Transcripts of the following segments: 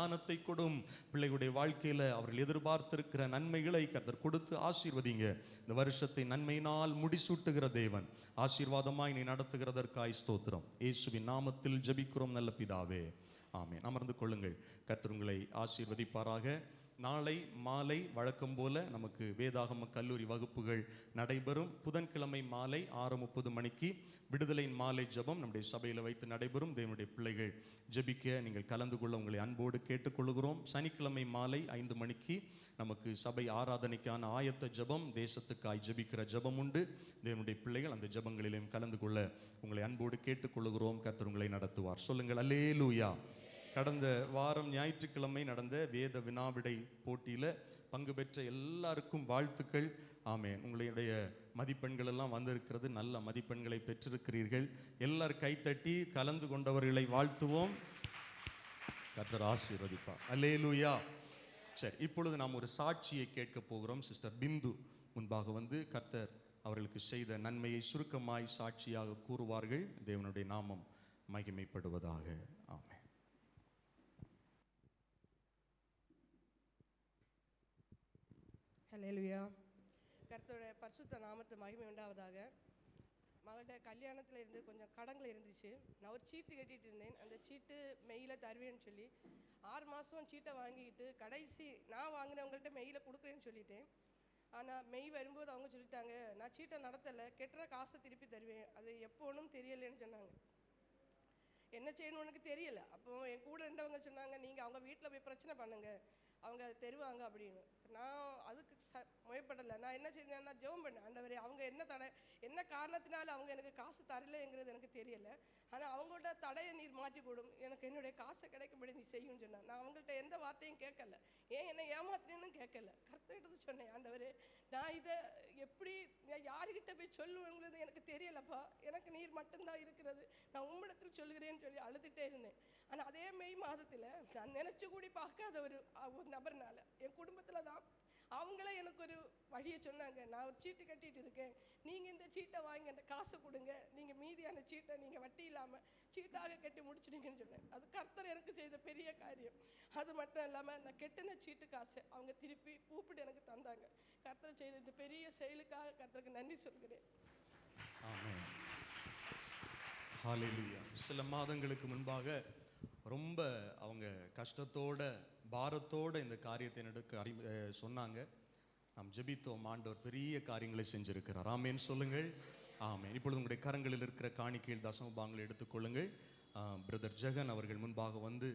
ஞானத்தை கொடும். பிள்ளைகளுடைய வாழ்க்கையில் அவர்கள் எதிர்பார்த்திருக்கிற நன்மைகளை கர்த்தர் கொடுத்து ஆசீர்வதிங்க. இந்த வருஷத்தை நன்மையினால் முடிசூட்டுகிற தேவன் ஆசீர்வாதமாய் நீ நடத்துகிறதற்காய் ஸ்தோத்திரம். இயேசுவின் நாமத்தில் ஜெபிக்கிறோம் நல்ல பிதாவே, ஆமென். அமர்ந்து கொள்ளுங்கள். கர்த்தர் உங்களை ஆசீர்வதிப்பாராக. நாளை மாலை வழக்கம் போல நமக்கு வேதாகம கல்லூரி வகுப்புகள் நடைபெறும். புதன்கிழமை மாலை 6:30 மணிக்கு விடுதலையின் மாலை ஜெபம் நம்முடைய சபையில் வைத்து நடைபெறும். தேவனுடைய பிள்ளைகள் ஜெபிக்க நீங்கள் கலந்து கொள்ள உங்களை அன்போடு கேட்டுக்கொள்கிறோம். சனிக்கிழமை மாலை 5 மணிக்கு நமக்கு சபை ஆராதனைக்கான ஆயத்த ஜெபம், தேசத்துக்காய் ஜெபிக்கிற ஜெபம் உண்டு. தேவனுடைய பிள்ளைகள் அந்த ஜெபங்களிலும் கலந்து கொள்ள உங்களை அன்போடு கேட்டுக்கொள்கிறோம். கர்த்தர் உங்களை நடத்துவார். சொல்லுங்கள் அல்லேலூயா. கடந்த வாரம் ஞாயிற்றுக்கிழமை நடந்த வேத வினாவிடை போட்டியில் பங்கு பெற்ற எல்லாருக்கும் வாழ்த்துக்கள். ஆமென். உங்களுடைய மதிப்பெண்கள் எல்லாம் வந்திருக்கிறது. நல்ல மதிப்பெண்களை பெற்றிருக்கிறீர்கள். எல்லாரும் கைத்தட்டி கலந்து கொண்டவர்களை வாழ்த்துவோம். கர்த்தர் ஆசீர்வதிப்பார். அல்லேலூயா. சரி, இப்பொழுது நாம் ஒரு சாட்சியை கேட்க போகிறோம். சிஸ்டர் பிந்து முன்பாக வந்து கர்த்தர் அவர்களுக்கு செய்த நன்மையை சுருக்கமாய் சாட்சியாக கூறுவார்கள். தேவனுடைய நாமம் மகிமைப்படுவதாக. ஆமென். ஹல்லேலூயா. கர்த்தருடைய பரிசுத்த நாமத்து மகிமை உண்டாவதாக. மகள்கிட்ட கல்யாணத்தில் இருந்து கொஞ்சம் கடன்கள் இருந்துச்சு. நான் ஒரு சீட்டு கட்டிகிட்டு இருந்தேன். அந்த சீட்டு மெயில தருவேன்னு சொல்லி 6 மாதம் சீட்டை வாங்கிக்கிட்டு கடைசி நான் வாங்கினவங்கள்ட்ட மெயில கொடுக்குறேன்னு சொல்லிட்டேன். ஆனால் மெய் வரும்போது அவங்க சொல்லிட்டாங்க, நான் சீட்டை நடத்தலை, கெட்டுற காசை திருப்பி தருவேன், அது எப்போன்னு தெரியலைன்னு சொன்னாங்க. என்ன செய்யணும் எனக்கு தெரியலை. அப்போ என் கூட இருந்தவங்க சொன்னாங்க, நீங்கள் அவங்க வீட்டில் போய் பிரச்சனை பண்ணுங்க, அவங்க தருவாங்க அப்படின்னு. நான் அதுக்கு முயப்படலை. நான் என்ன செஞ்சேன்னா ஜெபம் பண்ணேன். ஆண்டவரே, அவங்க என்ன காரணத்தினால அவங்க எனக்கு காசு தரலைங்கிறது எனக்கு தெரியலை. ஆனால் அவங்களோட தடையை நீர் மாற்றி போடும், எனக்கு என்னுடைய காசை கிடைக்கும்படி நீ செய்யும்னு சொன்னேன். நான் அவங்கள்ட்ட எந்த வார்த்தையும் கேட்கல, ஏன் என்னை ஏமாத்தினேன்னு கேட்கல. கர்த்தர்கிட்ட சொன்னேன், ஆண்டவரே நான் இதை எப்படி யாருக்கிட்ட போய் சொல்லுவேங்கிறது எனக்கு தெரியலப்பா, எனக்கு நீர் மட்டும்தான் இருக்கிறது, நான் உம்மிடத்தில் சொல்லுகிறேன்னு சொல்லி அழுதுகிட்டே இருந்தேன். ஆனால் அதே மே மாதத்தில் நான் நினச்சி கூடி பார்க்காத ஒரு நபர்னால என் குடும்பத்தில் தான் அவங்களே எனக்கு ஒரு வழியை சொன்னாங்க. நான் ஒரு சீட்டு கட்டிட்டு இருக்கேன், நீங்கள் இந்த சீட்டை வாங்கி அந்த காசை கொடுங்க, நீங்கள் மீதியான சீட்டை நீங்கள் வட்டி இல்லாமல் சீட்டாக கட்டி முடிச்சுடுங்கன்னு சொன்னேன். அது கர்த்தர் எனக்கு செய்த பெரிய காரியம். அது மட்டும் இல்லாமல் நான் கெட்டின சீட்டு காசை அவங்க திருப்பி கூப்பிட்டு எனக்கு தந்தாங்க. கர்த்தர் செய்த இந்த பெரிய செயலுக்காக கர்த்தருக்கு நன்றி சொல்கிறேன். ஆமென். ஹல்லேலூயா. சில மாதங்களுக்கு முன்பாக ரொம்ப அவங்க கஷ்டத்தோட பாரத்தோட இந்த காரியத்தை எனக்கு சொன்னாங்க. நாம் ஜெபித்தோம். ஆண்டவர் பெரிய காரியங்களை செஞ்சிருக்கிறார். ஆமென் சொல்லுங்கள். ஆமென். இப்பொழுது உங்களுடைய கரங்களில் இருக்கிற காணிக்கையில் தசமபாகங்களை எடுத்துக்கொள்ளுங்கள். பிரதர் ஜெகன் அவர்கள் முன்பாக வந்து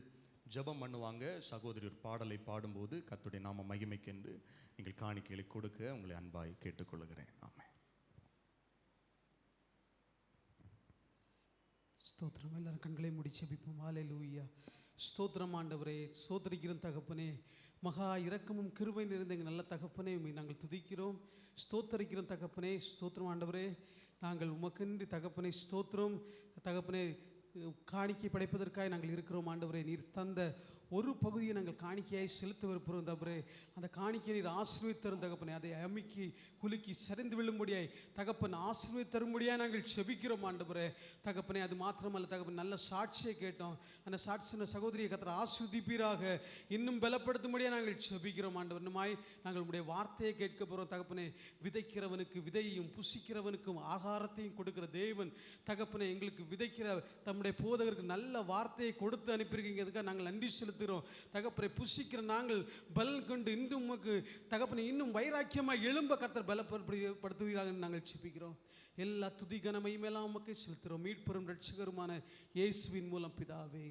ஜெபம் பண்ணுவாங்க. சகோதரி ஒரு பாடலை பாடும்போது கர்த்தருடைய நாம மகிமைக்கென்று நீங்கள் காணிக்கைகளை கொடுக்க உங்களை அன்பாய் கேட்டுக்கொள்கிறேன். ஆமென். ஸ்தோத்திரம். எல்லாரும் கண்களை மூடி ஜெபிப்போம். ஹல்லேலூயா. ஸ்தோத்திரம் ஆண்டவரே, ஸ்தோத்திரிக்கிற தகப்பனே, மகா இரக்கமும் கிருபை நிறைந்த எங்கள் நல்ல தகப்பனே, நாங்கள் துதிக்கிறோம், ஸ்தோத்தரிக்கிற தகப்பனே. ஸ்தோத்திரம் ஆண்டவரே, நாங்கள் உமக்கென்று தகப்பனே ஸ்தோத்திரம் தகப்பனே. காணிக்கை படைப்பதற்காக நாங்கள் இருக்கிறோம் ஆண்டவரே. நீர் தந்த ஒரு பகுதியை நாங்கள் காணிக்கையாய் செலுத்த விரும்புகிறோம் தகப்பனே. அந்த காணிக்கை நீர் ஆசீர்வதித்தரும் தகப்பனே. அதை அமுக்கி குலுக்கி சரிந்து விழும்படியாய் தகப்பன் ஆசீர்வதித்தரும்படியாக நாங்கள் செபிக்கிறோம் ஆண்டவரே தகப்பனே. அது மாத்திரமல்ல தகப்பன், நல்ல சாட்சியை கேட்டோம். அந்த சாட்சின சகோதரியை கர்த்தர் ஆசீர்வதிப்பீராக, இன்னும் பலப்படுத்தும்படியாக நாங்கள் செபிக்கிறோம் ஆண்டவர். இன்னுமாய் நாங்கள் உங்களுடைய வார்த்தையை கேட்க போகிறோம் தகப்பனே. விதைக்கிறவனுக்கு விதையையும் புசிக்கிறவனுக்கும் ஆகாரத்தையும் கொடுக்கிற தேவன் தகப்பனே. எங்களுக்கு விதைக்கிற தம்முடைய போதகருக்கு நல்ல வார்த்தையை கொடுத்து அனுப்பியிருக்கீங்கிறதுக்காக நாங்கள் நன்றி செலுத்துகிறோம் தகப்பனை. புசிக்கிற நாங்கள் பலன் கொண்டு இன்னும் உமக்கு தகப்பனை இன்னும் வைராக்கியமாக எழும்ப கர்த்தர் பலப்படுத்துவீராக நாங்கள் செபிக்கிறோம். எல்லா துதி கனமையும் எல்லாம் உமக்கு செலுத்துகிறோம். மீட்பெரும் இரட்சகருமான இயேசுவின் மூலம் பிதாவே.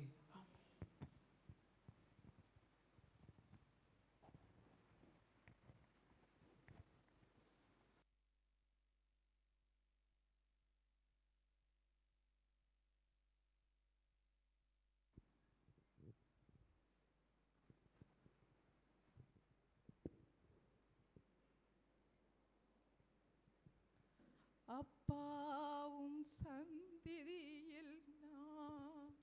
அப்பாவும் சந்திதியில் நான்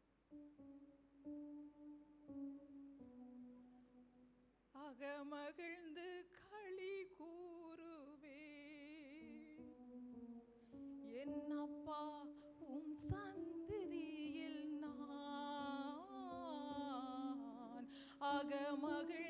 அகமகிழ்ந்து களி கூறுவே. என் அப்பா உம் சந்திதியில் நான் மகிழ்ந்திடுவேன்